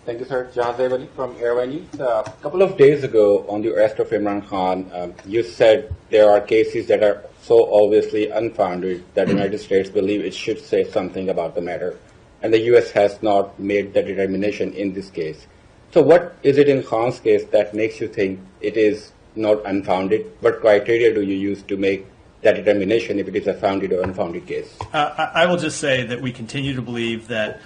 Thank you, sir. Jahazeb Ali from Airway News. A couple of days ago, on the arrest of Imran Khan, you said there are cases that are so obviously unfounded that the United States believe it should say something about the matter, and the U.S. has not made that determination in this case. So what is it in Khan's case that makes you think it is not unfounded? What criteria do you use to make that determination if it is a founded or unfounded case? I will just say that we continue to believe that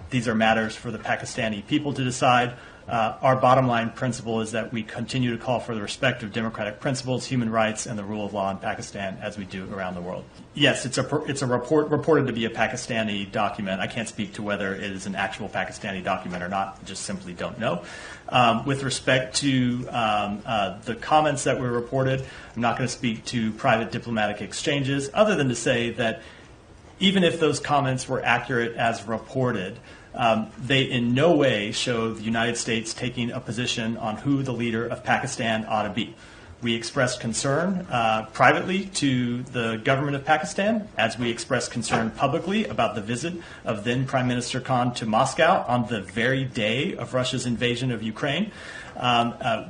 these are matters for the Pakistani people to decide. Our bottom line principle is that we continue to call for the respect of democratic principles, human rights, and the rule of law in Pakistan as we do around the world. Yes, it's a report reported to be a Pakistani document. I can't speak to whether it is an actual Pakistani document or not. I just simply don't know. With respect to the comments that were reported, I'm not going to speak to private diplomatic exchanges other than to say that even if those comments were accurate as reported, they in no way show the United States taking a position on who the leader of Pakistan ought to be. We expressed concern privately to the government of Pakistan, as we expressed concern publicly about the visit of then Prime Minister Khan to Moscow on the very day of Russia's invasion of Ukraine.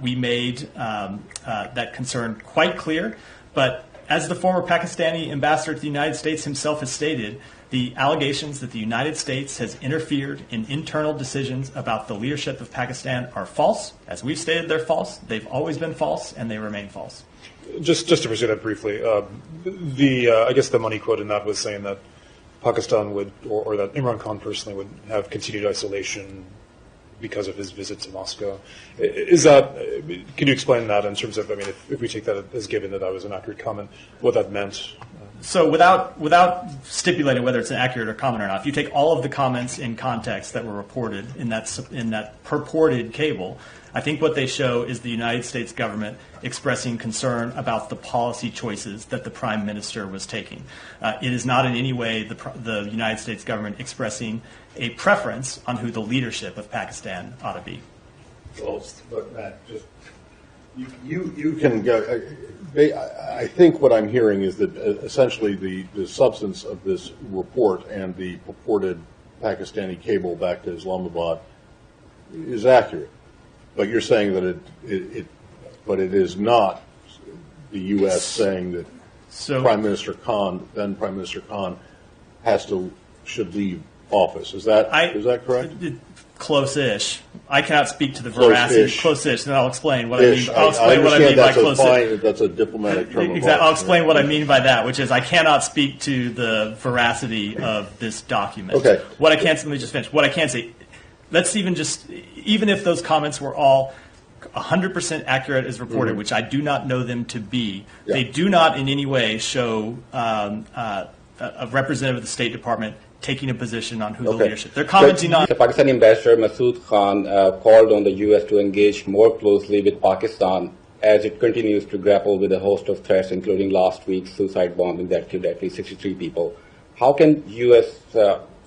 We made that concern quite clear, but as the former Pakistani ambassador to the United States himself has stated, the allegations that the United States has interfered in internal decisions about the leadership of Pakistan are false. As we've stated, they're false. They've always been false, and they remain false. Just to pursue that briefly, I guess the money quote in that was saying that Pakistan would, or that Imran Khan personally would have continued isolation because of his visit to Moscow. Is that? Can you explain that in terms of? I mean, if we take that as given that was an accurate comment, what that meant? So without stipulating whether it's an accurate or comment or not, if you take all of the comments in context that were reported in that purported cable, I think what they show is the United States government expressing concern about the policy choices that the Prime Minister was taking. It is not in any way the United States government expressing a preference on who the leadership of Pakistan ought to be. Well, but Matt, just you can go. I think what I'm hearing is that essentially the substance of this report and the purported Pakistani cable back to Islamabad is accurate, but you're saying that it is not the U.S. saying that Prime Minister Khan, then Prime Minister Khan, should leave office. Is that correct? Close-ish. I cannot speak to the veracity. Close-ish. Then I'll explain what I mean. I'll explain what I mean by close-ish. That's a diplomatic term. Exactly. I'll explain what I mean by that, which is I cannot speak to the veracity of this document. Okay. What I can let me just finish. What I can say, even if those comments were all 100% accurate as reported, which I do not know them to be, they do not in any way show a representative of the State Department taking a position on who the leadership. They're commenting on. The Pakistani ambassador Masood Khan called on the U.S. to engage more closely with Pakistan as it continues to grapple with a host of threats, including last week's suicide bombing that killed at least 63 people. How can U.S.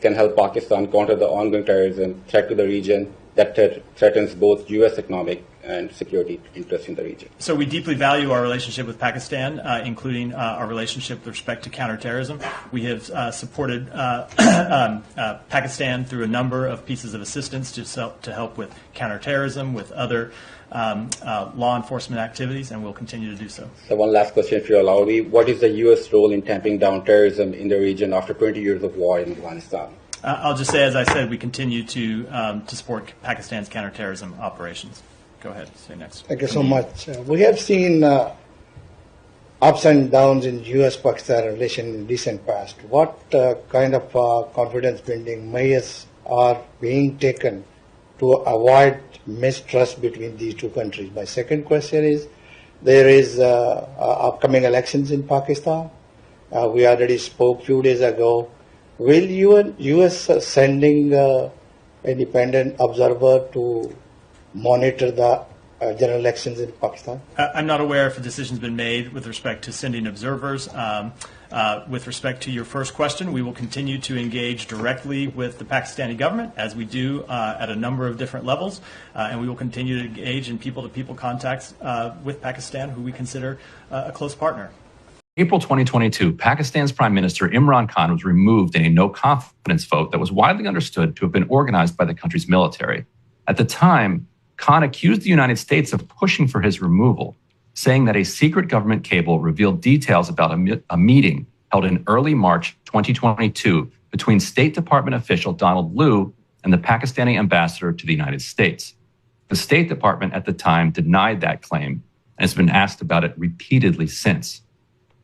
Can help Pakistan counter the ongoing terrorism threat to the region that threatens both U.S. economic and security interests in the region? So we deeply value our relationship with Pakistan, including our relationship with respect to counterterrorism. We have supported Pakistan through a number of pieces of assistance to help with counterterrorism, with other law enforcement activities, and we'll continue to do so. So one last question, if you allow me. What is the U.S. role in tamping down terrorism in the region after 20 years of war in Afghanistan? I'll just say, as I said, we continue to support Pakistan's counterterrorism operations. Go ahead. Say next. Thank you so much. We have seen ups and downs in U.S.-Pakistan relation in recent past. What kind of confidence-building measures are being taken to avoid mistrust between these two countries? My second question is, there is upcoming elections in Pakistan. We already spoke a few days ago. Will U.S. sending independent observer to monitor the general elections in Pakistan? I'm not aware if a decision's been made with respect to sending observers. With respect to your first question, we will continue to engage directly with the Pakistani government, as we do at a number of different levels, and we will continue to engage in people-to-people contacts with Pakistan, who we consider a close partner. April 2022, Pakistan's Prime Minister Imran Khan was removed in a no-confidence vote that was widely understood to have been organized by the country's military. At the time, Khan accused the United States of pushing for his removal, saying that a secret government cable revealed details about a meeting held in early March 2022 between State Department official Donald Lu and the Pakistani ambassador to the United States. The State Department at the time denied that claim and has been asked about it repeatedly since.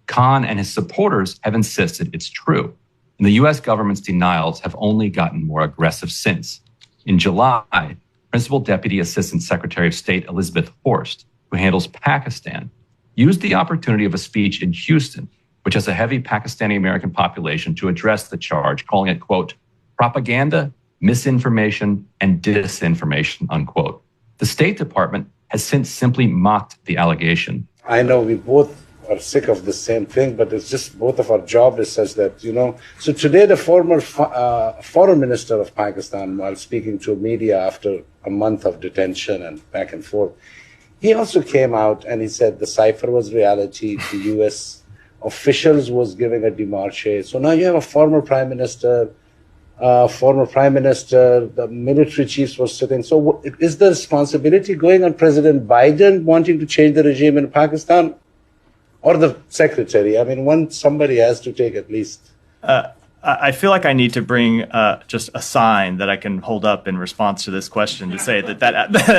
Khan and his supporters have insisted it's true, and the U.S. government's denials have only gotten more aggressive since. In July, Principal Deputy Assistant Secretary of State Elizabeth Horst, who handles Pakistan, used the opportunity of a speech in Houston, which has a heavy Pakistani-American population, to address the charge, calling it, quote, propaganda, misinformation, and disinformation, unquote. The State Department has since simply mocked the allegation. I know we both are sick of the same thing, but it's just both of our job is such that, So today the former foreign minister of Pakistan, while speaking to media after a month of detention and back and forth, he also came out and he said the cipher was reality. The U.S. officials was giving a démarche. So now you have a former prime minister, the military chiefs were sitting. So is the responsibility going on President Biden wanting to change the regime in Pakistan or the secretary? I mean, somebody has to take at least. I feel like I need to bring just a sign that I can hold up in response to this question to say that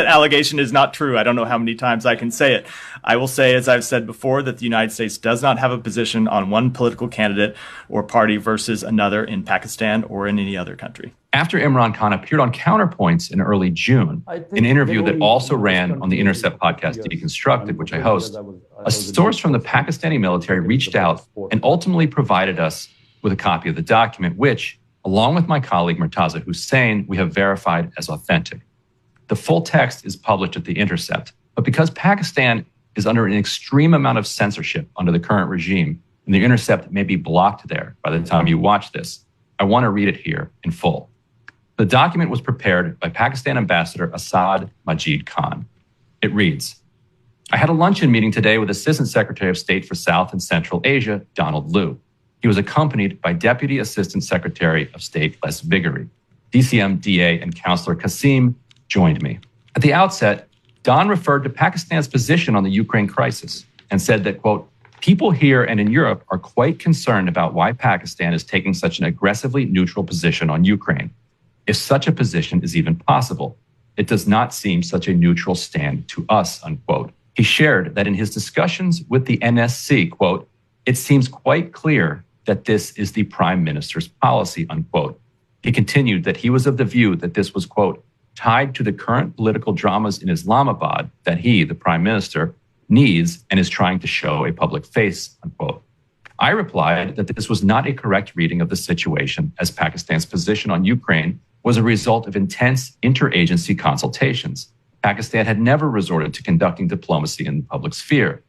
allegation is not true. I don't know how many times I can say it. I will say, as I've said before, that the United States does not have a position on one political candidate or party versus another in Pakistan or in any other country. After Imran Khan appeared on Counterpoints in early June, an interview that also ran on the Intercept podcast Deconstructed, which I host, a source from the Pakistani military reached out and ultimately provided us with a copy of the document, which, along with my colleague Murtaza Hussain, we have verified as authentic. The full text is published at The Intercept, but because Pakistan is under an extreme amount of censorship under the current regime, and The Intercept may be blocked there by the time you watch this, I want to read it here in full. The document was prepared by Pakistan Ambassador Asad Majid Khan. It reads, I had a luncheon meeting today with Assistant Secretary of State for South and Central Asia, Donald Lu. He was accompanied by Deputy Assistant Secretary of State Les Biggery. DCM, DA, and Counselor Qasim joined me. At the outset, Don referred to Pakistan's position on the Ukraine crisis and said that, quote, people here and in Europe are quite concerned about why Pakistan is taking such an aggressively neutral position on Ukraine. If such a position is even possible, it does not seem such a neutral stand to us, unquote. He shared that in his discussions with the NSC, quote, it seems quite clear that this is the prime minister's policy, unquote. He continued that he was of the view that this was, quote, tied to the current political dramas in Islamabad that he, the prime minister, needs and is trying to show a public face, unquote. I replied that this was not a correct reading of the situation, as Pakistan's position on Ukraine was a result of intense interagency consultations. Pakistan had never resorted to conducting diplomacy in the public sphere.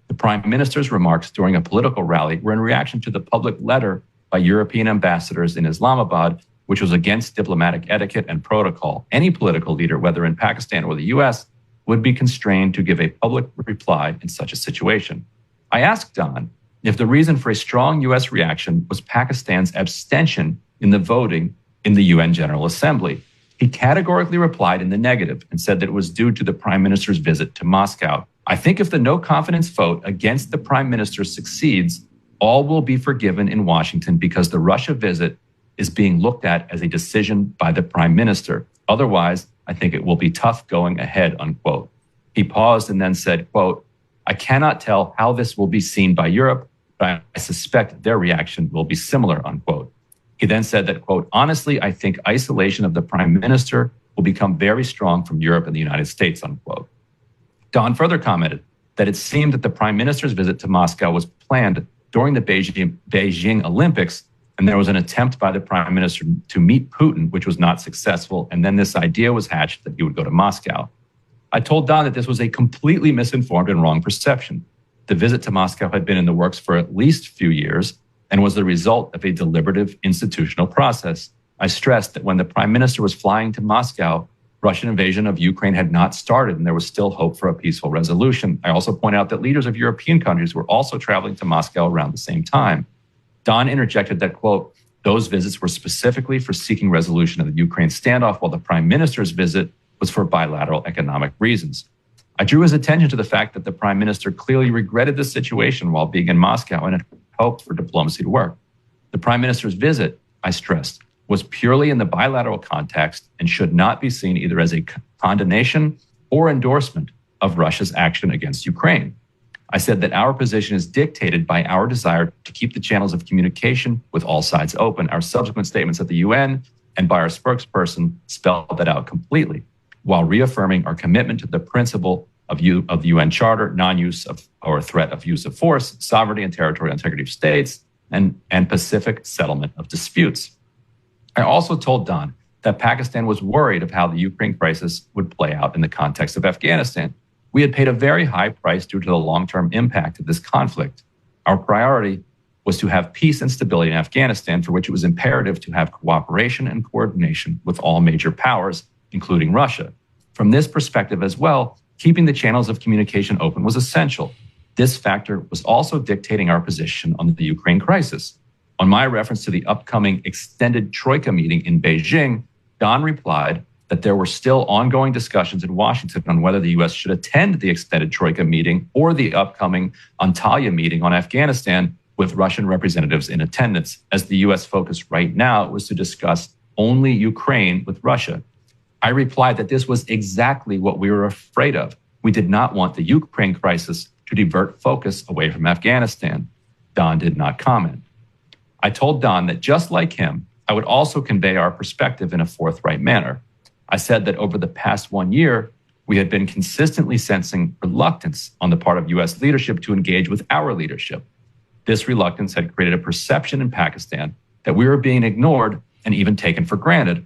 The prime minister's remarks during a political rally were in reaction to the public letter by European ambassadors in Islamabad, which was against diplomatic etiquette and protocol. Any political leader, whether in Pakistan or the US, would be constrained to give a public reply in such a situation. I asked Don if the reason for a strong US reaction was Pakistan's abstention in the voting in the UN General Assembly. He categorically replied in the negative and said that it was due to the prime minister's visit to Moscow. I think if the no confidence vote against the prime minister succeeds, all will be forgiven in Washington because the Russia visit is being looked at as a decision by the prime minister. Otherwise, I think it will be tough going ahead, unquote. He paused and then said, quote, I cannot tell how this will be seen by Europe, but I suspect their reaction will be similar, unquote. He then said that, quote, honestly, I think isolation of the prime minister will become very strong from Europe and the United States, unquote. Don further commented that it seemed that the prime minister's visit to Moscow was planned during the Beijing Olympics, and there was an attempt by the prime minister to meet Putin, which was not successful, and then this idea was hatched that he would go to Moscow. I told Don that this was a completely misinformed and wrong perception. The visit to Moscow had been in the works for at least a few years and was the result of a deliberative institutional process. I stressed that when the prime minister was flying to Moscow, Russian invasion of Ukraine had not started, and there was still hope for a peaceful resolution. I also point out that leaders of European countries were also traveling to Moscow around the same time. Don interjected that, quote, those visits were specifically for seeking resolution of the Ukraine standoff, while the prime minister's visit was was for bilateral economic reasons. I drew his attention to the fact that the prime minister clearly regretted the situation while being in Moscow and had hoped for diplomacy to work. The prime minister's visit, I stressed, was purely in the bilateral context and should not be seen either as a condemnation or endorsement of Russia's action against Ukraine. I said that our position is dictated by our desire to keep the channels of communication with all sides open. Our subsequent statements at the UN and by our spokesperson spelled that out completely, while reaffirming our commitment to the principle of the UN Charter, non-use of or threat of use of force, sovereignty and territorial integrity of states, and pacific settlement of disputes. I also told Don that Pakistan was worried of how the Ukraine crisis would play out in the context of Afghanistan. We had paid a very high price due to the long-term impact of this conflict. Our priority was to have peace and stability in Afghanistan, for which it was imperative to have cooperation and coordination with all major powers, including Russia. From this perspective as well, keeping the channels of communication open was essential. This factor was also dictating our position on the Ukraine crisis. On my reference to the upcoming extended Troika meeting in Beijing, Don replied that there were still ongoing discussions in Washington on whether the U.S. should attend the extended Troika meeting or the upcoming Antalya meeting on Afghanistan with Russian representatives in attendance, as the U.S. focus right now was to discuss only Ukraine with Russia. I replied that this was exactly what we were afraid of. We did not want the Ukraine crisis to divert focus away from Afghanistan. Don did not comment. I told Don that just like him, I would also convey our perspective in a forthright manner. I said that over the past 1 year, we had been consistently sensing reluctance on the part of U.S. leadership to engage with our leadership. This reluctance had created a perception in Pakistan that we were being ignored and even taken for granted.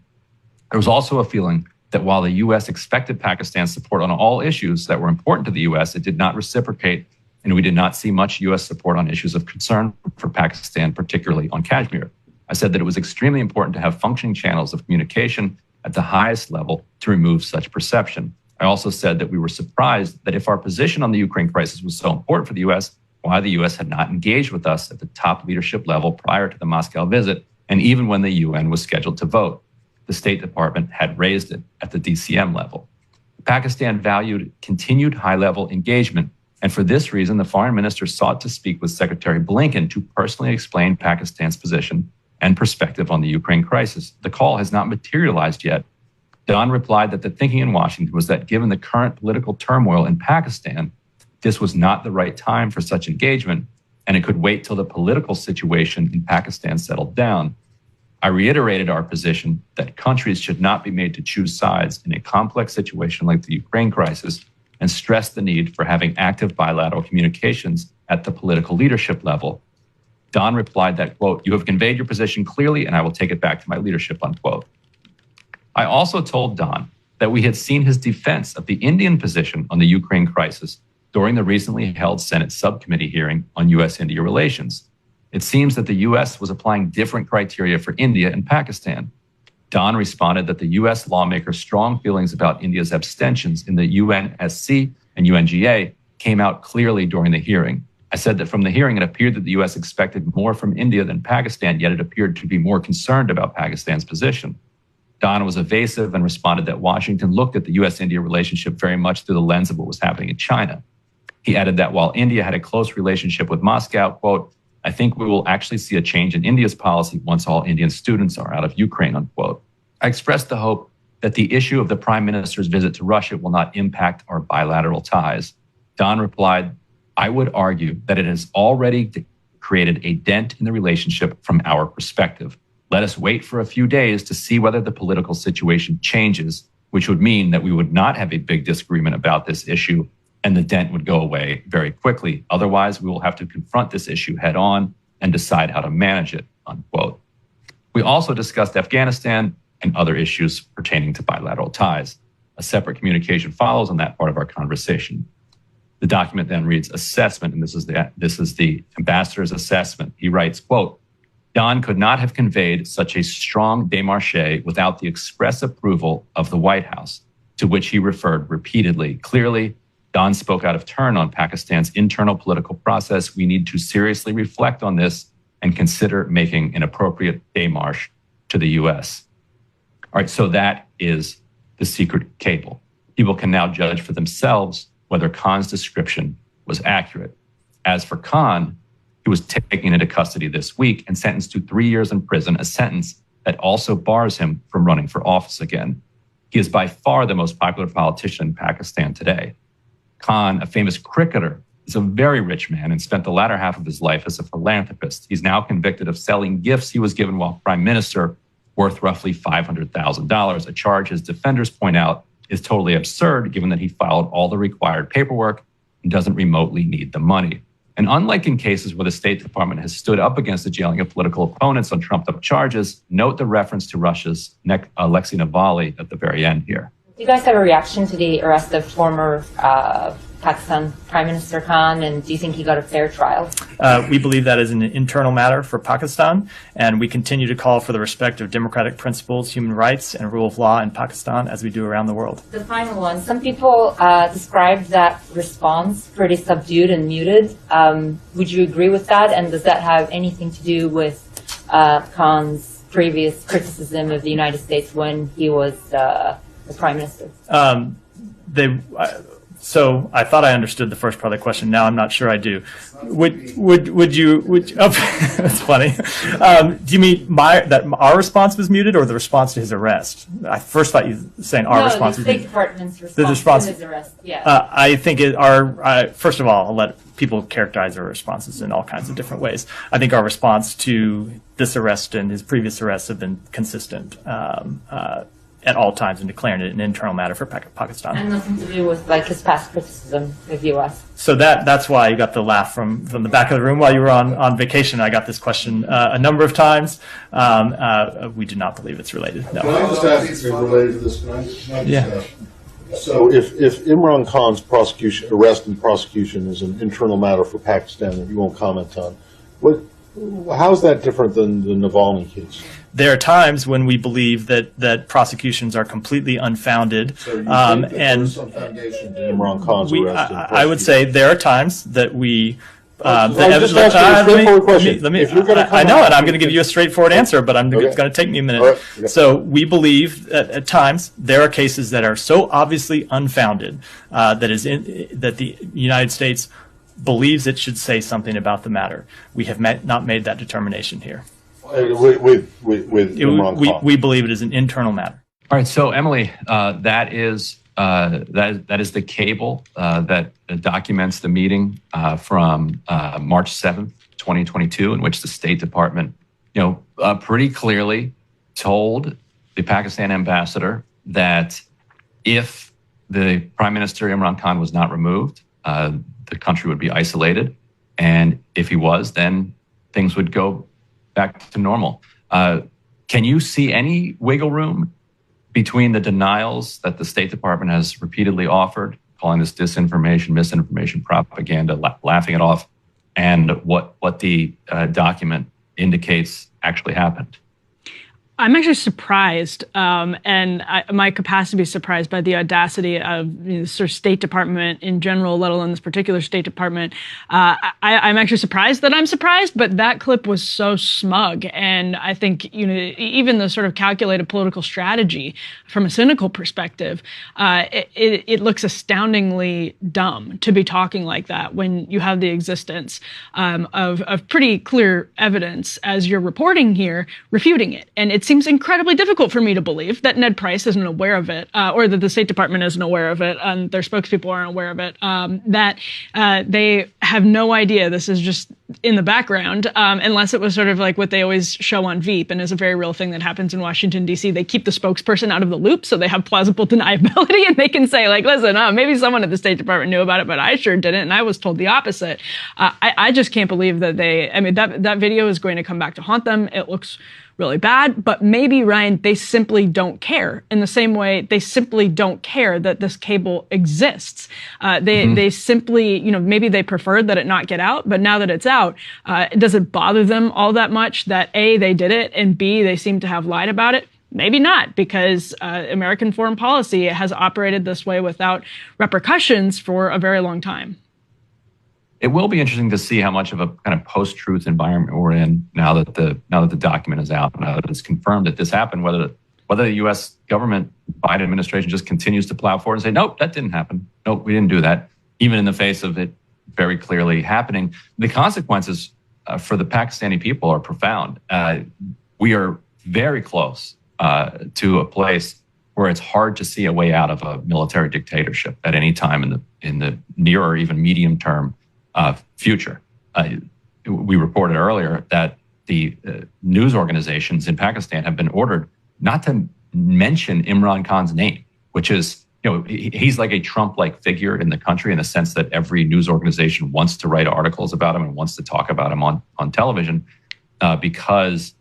There was also a feeling that while the U.S. expected Pakistan's support on all issues that were important to the U.S., it did not reciprocate, and we did not see much U.S. support on issues of concern for Pakistan, particularly on Kashmir. I said that it was extremely important to have functioning channels of communication at the highest level to remove such perception. I also said that we were surprised that if our position on the Ukraine crisis was so important for the U.S., why the U.S. had not engaged with us at the top leadership level prior to the Moscow visit, and even when the UN was scheduled to vote. The State Department had raised it at the DCM level. Pakistan valued continued high-level engagement, and for this reason, the foreign minister sought to speak with Secretary Blinken to personally explain Pakistan's position and perspective on the Ukraine crisis. The call has not materialized yet. Don replied that the thinking in Washington was that given the current political turmoil in Pakistan, this was not the right time for such engagement, and it could wait till the political situation in Pakistan settled down. I reiterated our position that countries should not be made to choose sides in a complex situation like the Ukraine crisis, and stressed the need for having active bilateral communications at the political leadership level. Don replied that, quote, "You have conveyed your position clearly, and I will take it back to my leadership," unquote. I also told Don that we had seen his defense of the Indian position on the Ukraine crisis during the recently held Senate subcommittee hearing on U.S.-India relations. It seems that the U.S. was applying different criteria for India and Pakistan. Don responded that the U.S. lawmakers' strong feelings about India's abstentions in the UNSC and UNGA came out clearly during the hearing. I said that from the hearing, it appeared that the U.S. expected more from India than Pakistan, yet it appeared to be more concerned about Pakistan's position. Don was evasive and responded that Washington looked at the U.S.-India relationship very much through the lens of what was happening in China. He added that while India had a close relationship with Moscow, quote, "I think we will actually see a change in India's policy once all Indian students are out of Ukraine," unquote. I expressed the hope that the issue of the prime minister's visit to Russia will not impact our bilateral ties. Don replied, "I would argue that it has already created a dent in the relationship from our perspective. Let us wait for a few days to see whether the political situation changes, which would mean that we would not have a big disagreement about this issue and the dent would go away very quickly. Otherwise, we will have to confront this issue head on and decide how to manage it," unquote. We also discussed Afghanistan and other issues pertaining to bilateral ties. A separate communication follows on that part of our conversation. The document then reads assessment, and this is the ambassador's assessment. He writes, quote, "Don could not have conveyed such a strong démarche without the express approval of the White House, to which he referred repeatedly. Clearly, Don spoke out of turn on Pakistan's internal political process. We need to seriously reflect on this and consider making an appropriate démarche to the U.S." All right, so that is the secret cable. People can now judge for themselves whether Khan's description was accurate. As for Khan, he was taken into custody this week and sentenced to 3 years in prison, a sentence that also bars him from running for office again. He is by far the most popular politician in Pakistan today. Khan, a famous cricketer, is a very rich man and spent the latter half of his life as a philanthropist. He's now convicted of selling gifts he was given while prime minister worth roughly $500,000, a charge his defenders point out is totally absurd given that he filed all the required paperwork and doesn't remotely need the money. And unlike in cases where the State Department has stood up against the jailing of political opponents on trumped-up charges, note the reference to Russia's Alexei Navalny at the very end here. Do you guys have a reaction to the arrest of former Pakistan Prime Minister Khan, and do you think he got a fair trial? We believe that is an internal matter for Pakistan, and we continue to call for the respect of democratic principles, human rights, and rule of law in Pakistan as we do around the world. The final one. Some people described that response pretty subdued and muted. Would you agree with that? And does that have anything to do with Khan's previous criticism of the United States when he was the Prime Minister? So I thought I understood the first part of the question. Now I'm not sure I do. Would you? Oh, that's funny. Do you mean that our response was muted, or the response to his arrest? I first thought you were saying our response was muted. The State Department's response to his arrest. Yeah. I think first of all, I'll let people characterize our responses in all kinds of different ways. I think our response to this arrest and his previous arrests have been consistent. At all times, and declaring it an internal matter for Pakistan. And nothing to do with his past criticism of the U.S. So that's why you got the laugh from the back of the room while you were on vacation. I got this question a number of times. We do not believe it's related. No. Can I just ask if it's related to this? Can I just Yeah. So if Imran Khan's arrest and prosecution is an internal matter for Pakistan that you won't comment on, how is that different than the Navalny case? There are times when we believe that prosecutions are completely unfounded. So you think there's some foundation to Imran Khan's arrest? I would say there are times that we. I know, and I'm going to give you a straightforward answer, but it's going to take me a minute. Right. Okay. So we believe that at times there are cases that are so obviously unfounded that the United States believes it should say something about the matter. We have not made that determination here. With Imran Khan. We believe it is an internal matter. All right, so Emily, that is the cable that documents the meeting from March 7th, 2022, in which the State Department, pretty clearly told the Pakistan ambassador that if the Prime Minister Imran Khan was not removed, the country would be isolated, and if he was, then things would go back to normal. Can you see any wiggle room between the denials that the State Department has repeatedly offered, calling this disinformation, misinformation, propaganda, laughing it off, and what the document indicates actually happened? I'm actually surprised, and my capacity to be surprised by the audacity of the sort of State Department in general, let alone this particular State Department. I'm actually surprised that I'm surprised, but that clip was so smug, and I think even the sort of calculated political strategy from a cynical perspective, it looks astoundingly dumb to be talking like that when you have the existence of pretty clear evidence, as you're reporting here, refuting it, and it seems incredibly difficult for me to believe that Ned Price isn't aware of it, or that the State Department isn't aware of it, and their spokespeople aren't aware of it, that they have no idea this is just in the background, unless it was sort of like what they always show on Veep, and is a very real thing that happens in Washington, D.C. They keep the spokesperson out of the loop, so they have plausible deniability, and they can say, listen, maybe someone at the State Department knew about it, but I sure didn't, and I was told the opposite. I just can't believe that that video is going to come back to haunt them. It looks really bad, but maybe, Ryan, they simply don't care. In the same way, they simply don't care that this cable exists. They simply, maybe they preferred that it not get out, but now that it's out, does it bother them all that much that A, they did it, and B, they seem to have lied about it? Maybe not, because American foreign policy has operated this way without repercussions for a very long time. It will be interesting to see how much of a kind of post-truth environment we're in now that the document is out, now that it's confirmed that this happened, whether whether the U.S. government, Biden administration, just continues to plow forward and say, nope, that didn't happen. Nope, we didn't do that, even in the face of it very clearly happening. The consequences for the Pakistani people are profound. We are very close to a place where it's hard to see a way out of a military dictatorship at any time in the near or even medium term future. We reported earlier that the news organizations in Pakistan have been ordered not to mention Imran Khan's name, which is, he's like a Trump-like figure in the country in the sense that every news organization wants to write articles about him and wants to talk about him on television because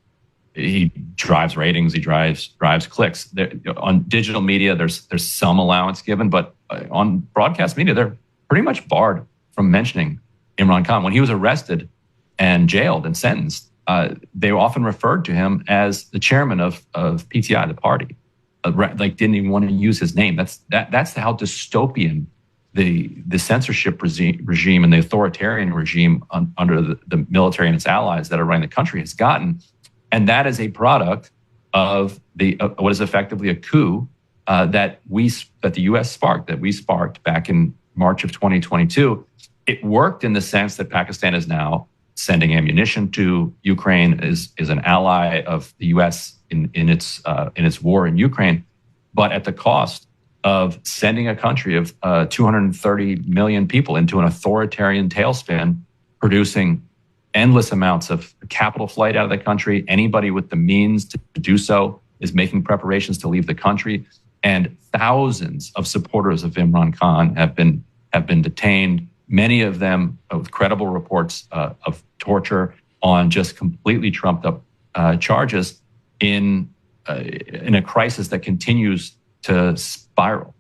he drives ratings, he drives clicks. On digital media, there's some allowance given, but on broadcast media, they're pretty much barred from mentioning Imran Khan. When he was arrested and jailed and sentenced, they often referred to him as the chairman of PTI, the party. Didn't even want to use his name. That's how dystopian the censorship regime and the authoritarian regime under the military and its allies that are running the country has gotten. And that is a product of what is effectively a coup that the U.S. sparked, that we sparked back in March of 2022. It worked in the sense that Pakistan is now sending ammunition to Ukraine, is an ally of the U.S. in its war in Ukraine, but at the cost of sending a country of 230 million people into an authoritarian tailspin, producing endless amounts of capital flight out of the country. Anybody with the means to do so is making preparations to leave the country, and thousands of supporters of Imran Khan have been detained. Many of them with credible reports of torture on just completely trumped up charges in a crisis that continues to spiral.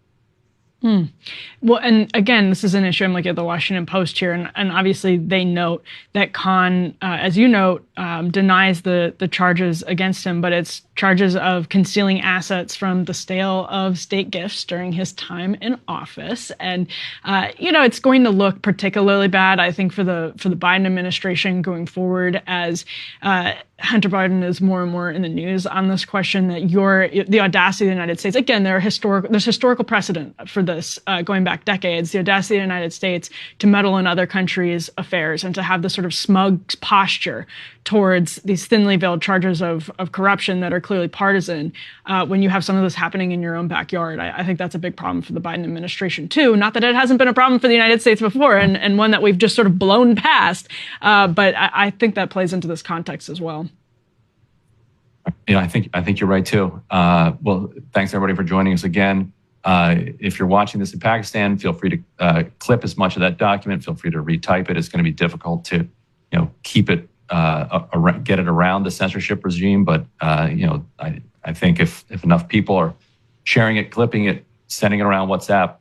Well, and again, this is an issue. I'm looking at the Washington Post here, and obviously they note that Khan, as you note, denies the charges against him, but it's charges of concealing assets from the sale of state gifts during his time in office. And, it's going to look particularly bad, I think, for the Biden administration going forward as Hunter Biden is more and more in the news on this question that the audacity of the United States, again, there's historical precedent for this going back decades, the audacity of the United States to meddle in other countries' affairs and to have this sort of smug posture towards these thinly veiled charges of corruption that are clearly partisan when you have some of this happening in your own backyard. I think that's a big problem for the Biden administration too. Not that it hasn't been a problem for the United States before and one that we've just sort of blown past, but I think that plays into this context as well. I think you're right too. Well, thanks everybody for joining us again. If you're watching this in Pakistan, feel free to clip as much of that document. Feel free to retype it. It's going to be difficult to, keep it, get it around the censorship regime. But I think if enough people are sharing it, clipping it, sending it around WhatsApp,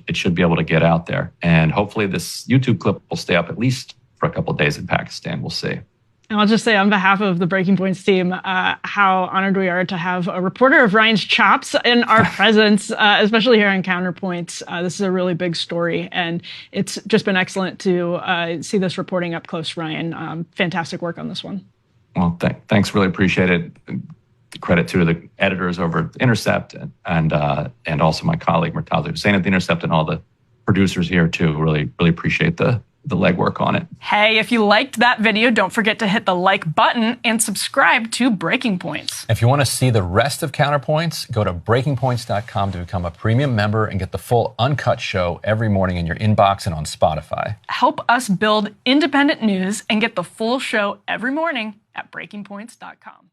it should be able to get out there. And hopefully this YouTube clip will stay up at least for a couple of days in Pakistan. We'll see. And I'll just say on behalf of the Breaking Points team, how honored we are to have a reporter of Ryan's chops in our presence, especially here on Counterpoints. This is a really big story, and it's just been excellent to see this reporting up close, Ryan. Fantastic work on this one. Well, thanks. Really appreciate it. Credit to the editors over at The Intercept and also my colleague Murtaza Hussain at The Intercept and all the producers here too. Really appreciate the legwork on it. Hey, if you liked that video, don't forget to hit the like button and subscribe to Breaking Points. If you want to see the rest of Counterpoints, go to breakingpoints.com to become a premium member and get the full uncut show every morning in your inbox and on Spotify. Help us build independent news and get the full show every morning at breakingpoints.com.